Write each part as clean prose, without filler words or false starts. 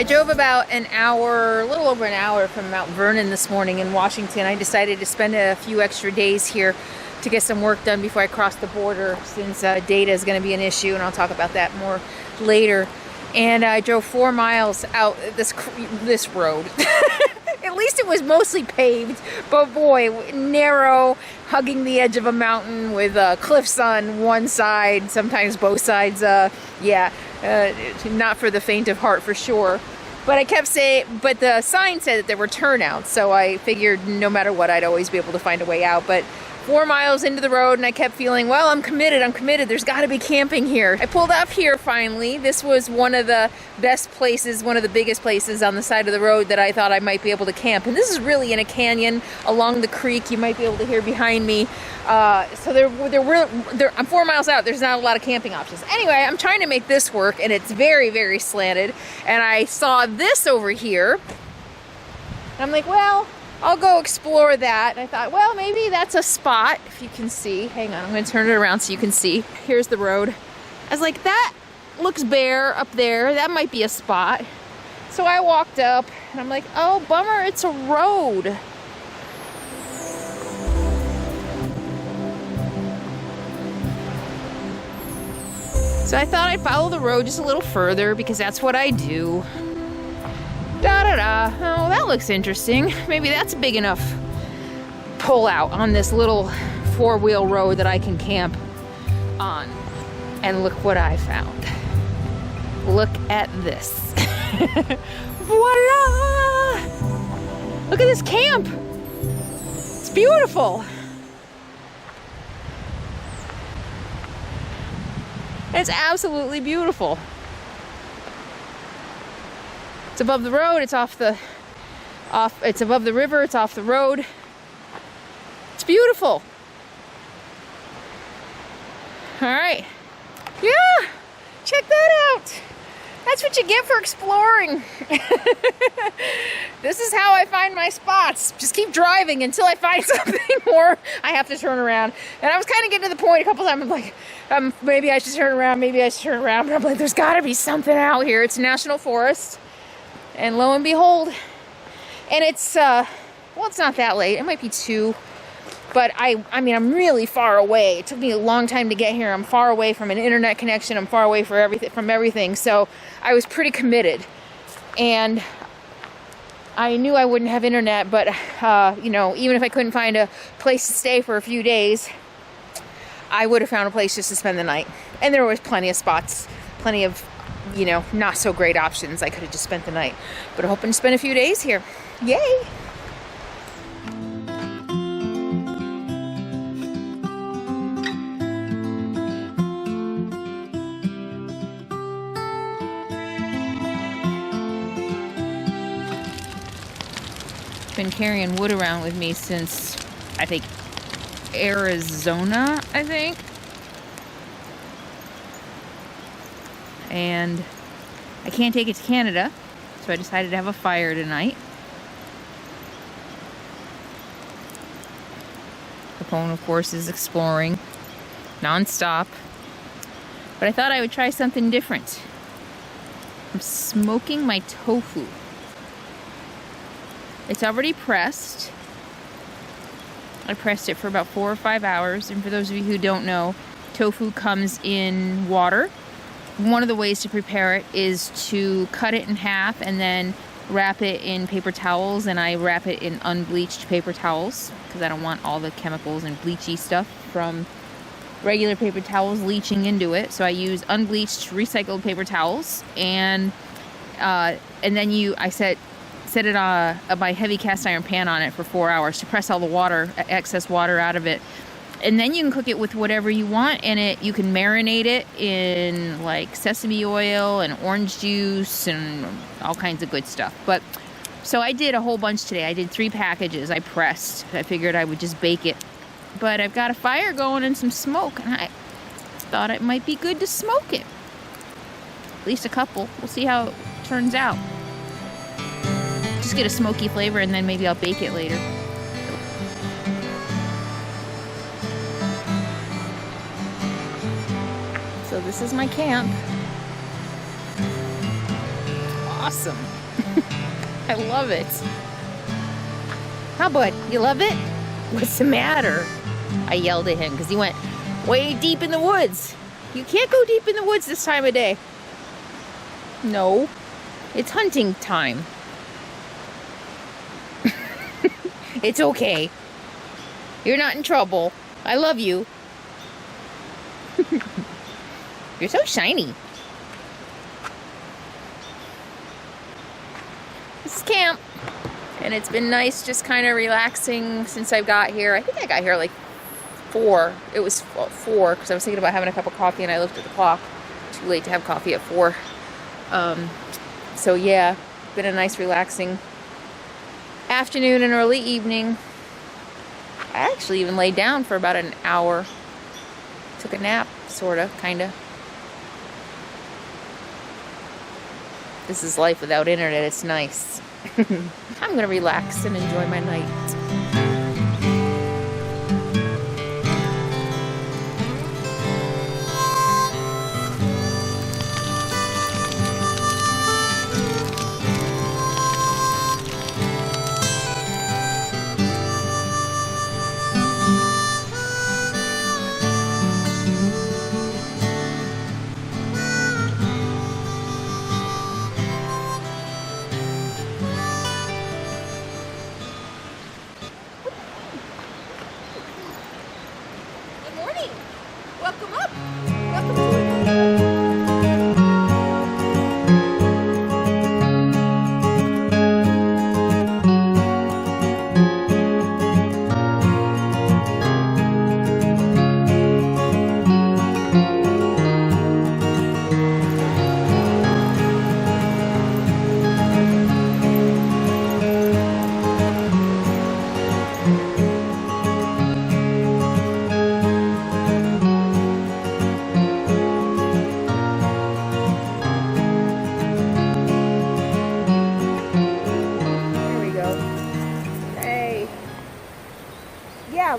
I drove about an hour, a little over an hour from Mount Vernon this morning in Washington. I decided to spend a few extra days here to get some work done before I cross the border, since data is going to be an issue, and I'll talk about that more later. And I drove 4 miles out this road. At least it was mostly paved, but boy, narrow, hugging the edge of a mountain with cliffs on one side, sometimes both sides. Not for the faint of heart for sure. But I kept saying, but the sign said that there were turnouts, so I figured no matter what, I'd always be able to find a way out. But 4 miles into the road, and I kept feeling, well, I'm committed, there's gotta be camping here. I pulled up here finally. This was one of the best places, one of the biggest places on the side of the road that I thought I might be able to camp. And this is really in a canyon along the creek. You might be able to hear behind me. So I'm 4 miles out, there's not a lot of camping options. Anyway, I'm trying to make this work, and it's very, very slanted. And I saw this over here, and I'm like, well, I'll go explore that. And I thought, well, maybe that's a spot, if you can see. Hang on, I'm gonna turn it around so you can see. Here's the road. I was like, that looks bare up there. That might be a spot. So I walked up, and I'm like, oh, bummer, it's a road. So I thought I'd follow the road just a little further, because that's what I do. Da-da-da. Oh, that looks interesting. Maybe that's a big enough pull out on this little 4-wheel road that I can camp on. And look what I found. Look at this. Voila! Look at this camp. It's beautiful. It's absolutely beautiful. It's above the road, it's it's above the river, it's off the road. It's beautiful. All right. Yeah, check that out. That's what you get for exploring. This is how I find my spots. Just keep driving until I find something, or I have to turn around. And I was kind of getting to the point a couple times, I'm like, maybe I should turn around, but I'm like, there's gotta be something out here. It's a national forest. And lo and behold, and it's, well, it's not that late. It might be 2, but I mean, I'm really far away. It took me a long time to get here. I'm far away from an internet connection. I'm far away from everything. So I was pretty committed. And I knew I wouldn't have internet, but, you know, even if I couldn't find a place to stay for a few days, I would have found a place just to spend the night. And there was plenty of spots, plenty of, you know, not so great options. I could have just spent the night, but I'm hoping to spend a few days here. Yay! Been carrying wood around with me since, I think, Arizona, I think. And I can't take it to Canada, so I decided to have a fire tonight. The phone, of course, is exploring non-stop. But I thought I would try something different. I'm smoking my tofu. It's already pressed. I pressed it for about 4 or 5 hours. And for those of you who don't know, tofu comes in water. One of the ways to prepare it is to cut it in half and then wrap it in paper towels. And I wrap it in unbleached paper towels because I don't want all the chemicals and bleachy stuff from regular paper towels leaching into it. So I use unbleached recycled paper towels, and then I set it on my heavy cast iron pan on it for 4 hours to press all the excess water out of it. And then you can cook it with whatever you want in it. You can marinate it in like sesame oil and orange juice and all kinds of good stuff. But so I did a whole bunch today. I did 3 packages. I pressed. I figured I would just bake it. But I've got a fire going and some smoke, and I thought it might be good to smoke it. At least a couple. We'll see how it turns out. Just get a smoky flavor, and then maybe I'll bake it later. So this is my camp. Awesome. I love it. How bud? You love it? What's the matter? I yelled at him because he went way deep in the woods. You can't go deep in the woods this time of day. No, it's hunting time. It's okay. You're not in trouble. I love you. You're so shiny. This is camp. And it's been nice just kind of relaxing since I got here. I think I got here like 4. It was 4 because I was thinking about having a cup of coffee and I looked at the clock. Too late to have coffee at 4. So yeah, been a nice relaxing afternoon and early evening. I actually even laid down for about an hour. Took a nap, sorta, kinda. This is life without internet, it's nice. I'm gonna relax and enjoy my night.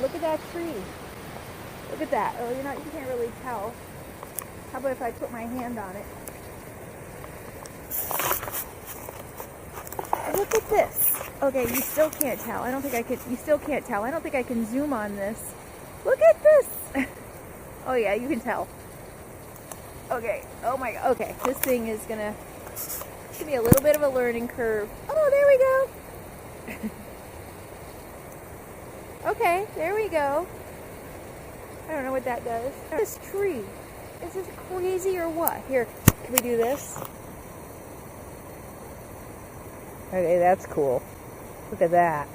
Look at that tree. Look at that. Oh, you can't really tell. How about if I put my hand on it? Look at this. Okay, you still can't tell. I don't think I can. You still can't tell. I don't think I can zoom on this. Look at this. Oh yeah, you can tell. Okay. Oh my God. Okay, this thing is gonna be a little bit of a learning curve. Oh, there we go. Okay, there we go. I don't know what that does. This tree. Is this crazy or what? Here, can we do this? Okay, that's cool. Look at that.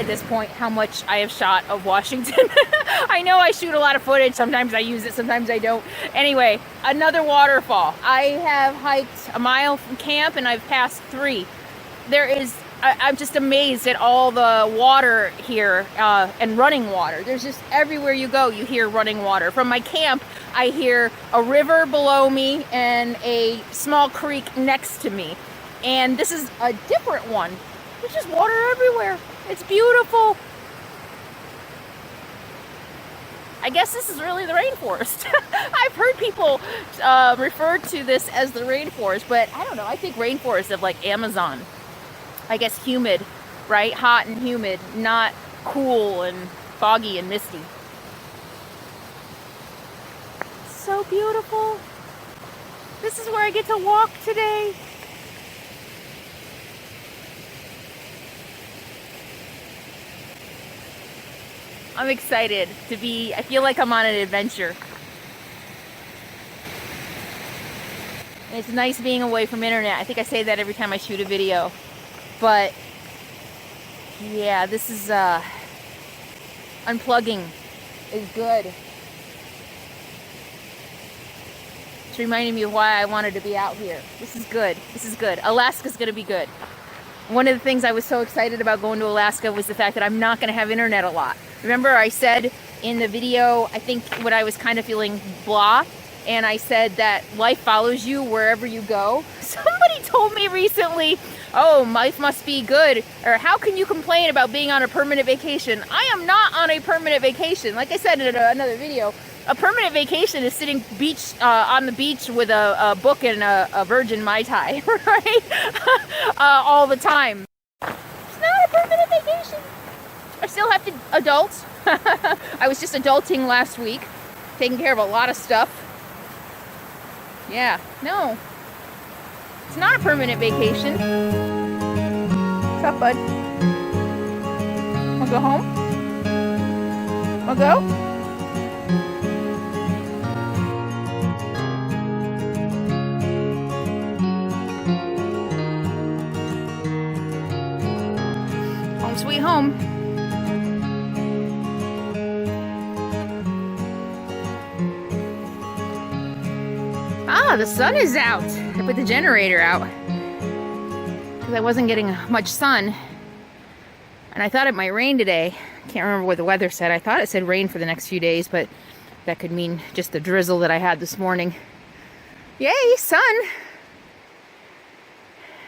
This point how much I have shot of Washington. I know I shoot a lot of footage. Sometimes I use it, sometimes I don't. Anyway, another waterfall. I have hiked a mile from camp and I've passed 3. There is I'm just amazed at all the water here and running water. There's just everywhere you go, you hear running water. From my camp, I hear a river below me and a small creek next to me. And this is a different one. There's just water everywhere. It's beautiful. I guess this is really the rainforest. I've heard people refer to this as the rainforest, but I don't know. I think rainforest of like Amazon. I guess humid, right? Hot and humid, not cool and foggy and misty. So beautiful. This is where I get to walk today. I'm excited to be, I feel like I'm on an adventure. And it's nice being away from internet. I think I say that every time I shoot a video. But yeah, this is unplugging is good. It's reminding me of why I wanted to be out here. This is good. This is good. Alaska's gonna be good. One of the things I was so excited about going to Alaska was the fact that I'm not gonna have internet a lot. Remember I said in the video, I think when I was kind of feeling blah, and I said that life follows you wherever you go. Somebody told me recently, oh, life must be good, or how can you complain about being on a permanent vacation? I am not on a permanent vacation. Like I said in another video, a permanent vacation is sitting on the beach with a book and a virgin Mai Tai, right? All the time. It's not a permanent vacation. I still have to adult. I was just adulting last week, taking care of a lot of stuff. Yeah, no. It's not a permanent vacation. What's up, bud? Wanna go home? Wanna go? Home sweet home. Ah, the sun is out. I put the generator out because I wasn't getting much sun, and I thought it might rain today. Can't remember what the weather said. I thought it said rain for the next few days, but that could mean just the drizzle that I had this morning. Yay, sun!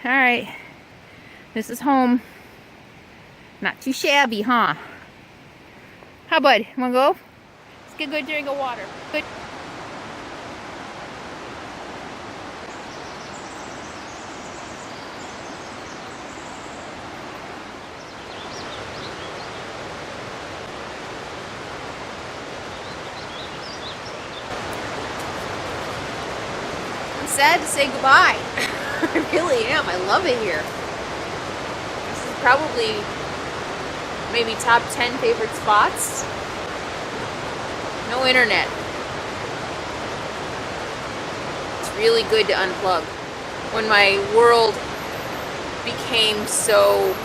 All right, this is home. Not too shabby, huh? How, bud? Wanna go? Let's get good drink of water. Good. Sad to say goodbye. I really am. I love it here. This is probably maybe top 10 favorite spots. No internet. It's really good to unplug. When my world became so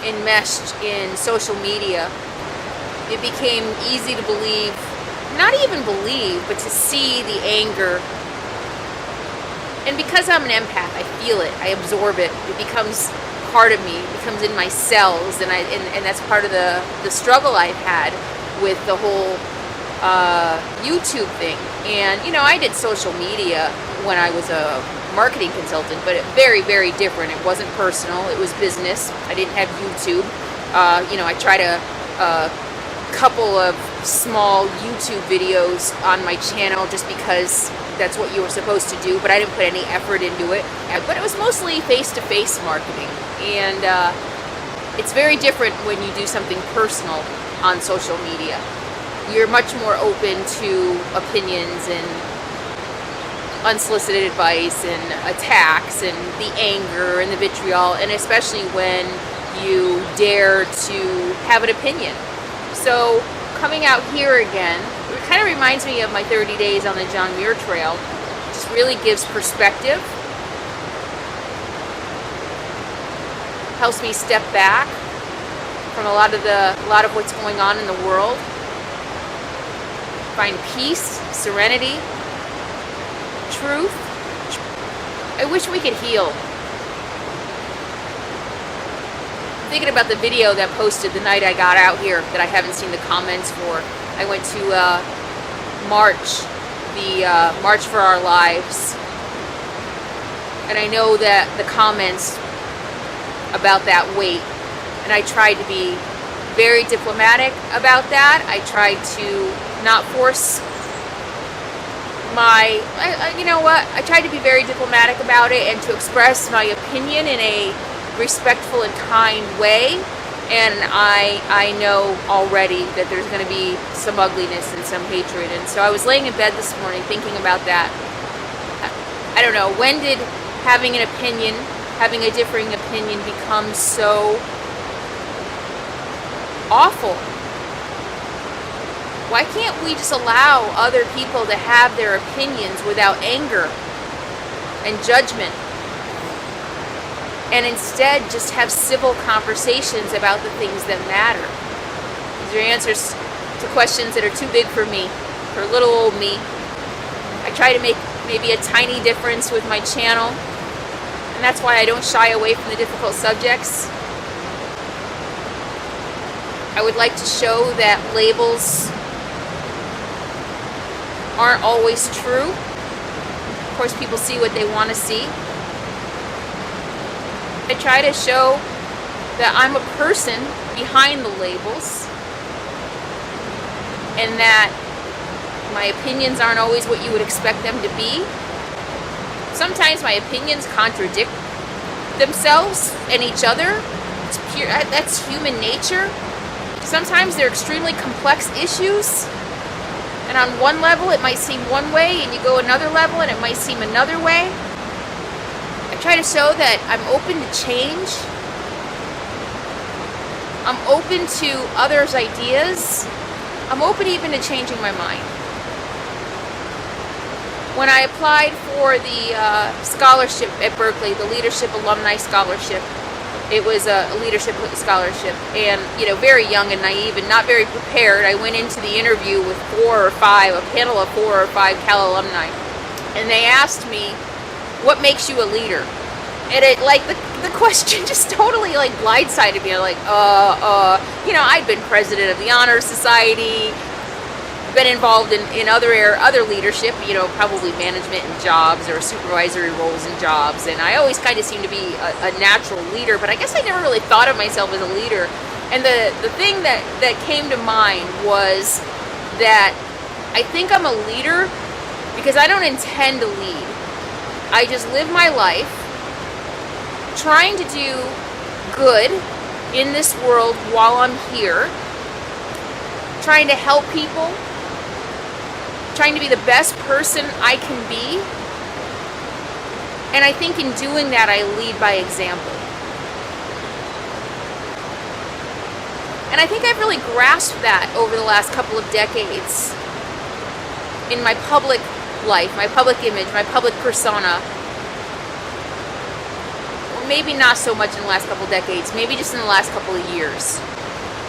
enmeshed in social media, it became easy to believe, not even believe, but to see the anger. And because I'm an empath, I feel it, I absorb it. It becomes part of me, it becomes in my cells, and that's part of the struggle I've had with the whole YouTube thing. And you know, I did social media when I was a marketing consultant, but very, very different. It wasn't personal, it was business. I didn't have YouTube. You know, I tried a couple of small YouTube videos on my channel just because that's what you were supposed to do, but I didn't put any effort into it. But it was mostly face-to-face marketing, and it's very different when you do something personal on social media. You're much more open to opinions and unsolicited advice and attacks and the anger and the vitriol, and especially when you dare to have an opinion. So coming out here again, it kind of reminds me of my 30 days on the John Muir Trail. It just really gives perspective. Helps me step back from a lot of what's going on in the world. Find peace, serenity, truth. I wish we could heal. thinking about the video that posted the night I got out here that I haven't seen the comments for. I went to March, the March for Our Lives. And I know that the comments about that wait, and I tried to be very diplomatic about that. I tried to not force you know what? I tried to be very diplomatic about it and to express my opinion in a respectful and kind way. And I know already that there's going to be some ugliness and some hatred. And so I was laying in bed this morning thinking about that. I don't know, when did having an opinion, having a differing opinion become so awful? Why can't we just allow other people to have their opinions without anger and judgment? And instead just have civil conversations about the things that matter? These are answers to questions that are too big for me, for little old me. I try to make maybe a tiny difference with my channel, and that's why I don't shy away from the difficult subjects. I would like to show that labels aren't always true. Of course, people see what they want to see. I try to show that I'm a person behind the labels, and that my opinions aren't always what you would expect them to be. Sometimes my opinions contradict themselves and each other. It's pure, that's human nature. Sometimes they're extremely complex issues, and on one level it might seem one way, and you go another level and it might seem another way. I try to show that I'm open to change. I'm open to others' ideas. I'm open even to changing my mind. When I applied for the scholarship at Berkeley, the Leadership Alumni Scholarship, it was a leadership scholarship, and very young and naive and not very prepared, I went into the interview with a panel of 4 or 5 Cal alumni, and they asked me, what makes you a leader? And it, the question just totally blindsided me. I'd been president of the Honor Society, been involved in other leadership, probably management and jobs or supervisory roles and jobs, and I always kind of seemed to be a natural leader, but I guess I never really thought of myself as a leader. And the thing that came to mind was that I think I'm a leader because I don't intend to lead. I just live my life trying to do good in this world while I'm here, trying to help people, trying to be the best person I can be. And I think in doing that, I lead by example. And I think I've really grasped that over the last couple of decades in my public life, my public image, my public persona. Or maybe not so much in the last couple of decades, maybe just in the last couple of years,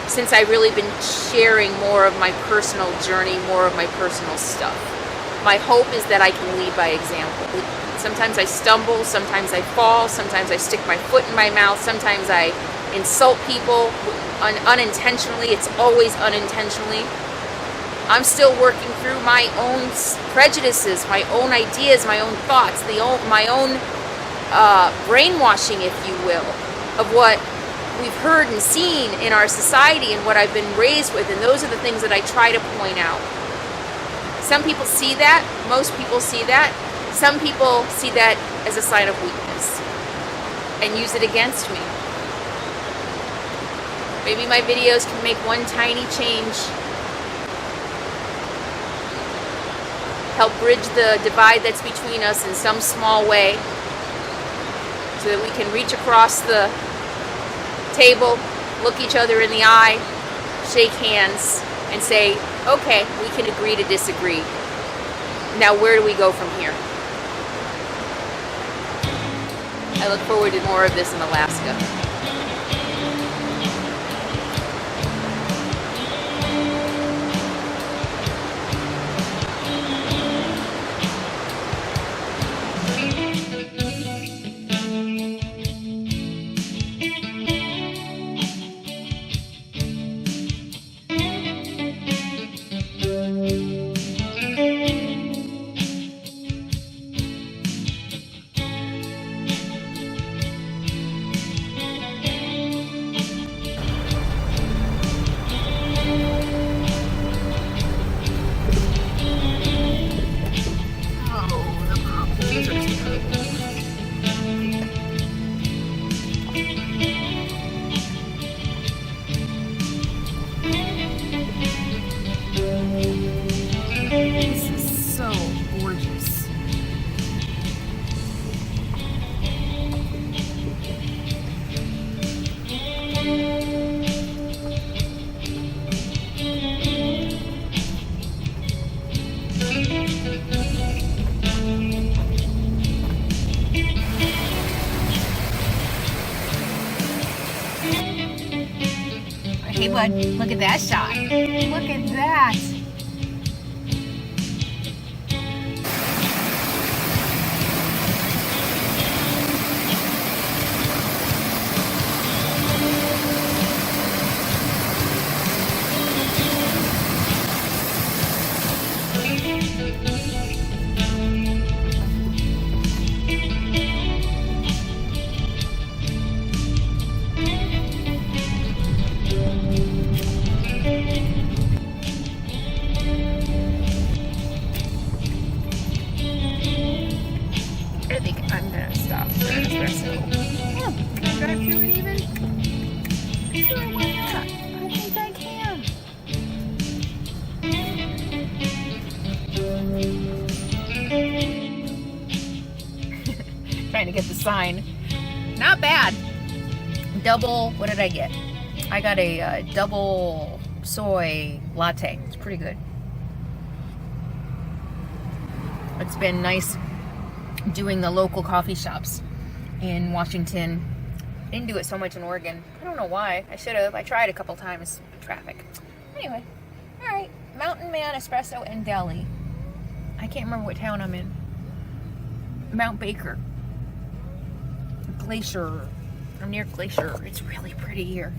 since I've really been sharing more of my personal journey, more of my personal stuff. My hope is that I can lead by example. Sometimes I stumble, sometimes I fall, sometimes I stick my foot in my mouth, sometimes I insult people unintentionally. It's always unintentionally. I'm still working through my own prejudices, my own ideas, my own thoughts, my own brainwashing, if you will, of what we've heard and seen in our society and what I've been raised with, and those are the things that I try to point out. Some people see that, most people see that, some people see that as a sign of weakness and use it against me. Maybe my videos can make one tiny change, help bridge the divide that's between us in some small way, so that we can reach across the table, look each other in the eye, shake hands, and say, okay, we can agree to disagree. Now where do we go from here? I look forward to more of this in Alaska. Okay, bud, look at that shot. Look at that. Trying to get the sign. Not bad. Double, what did I get? I got a double soy latte. It's pretty good. It's been nice doing the local coffee shops in Washington. I didn't do it so much in Oregon. I don't know why. I should have. I tried a couple times. Traffic. Anyway. Alright. Mountain Man, Espresso, and Deli. I can't remember what town I'm in. Mount Baker. Glacier. I'm near Glacier. It's really pretty here.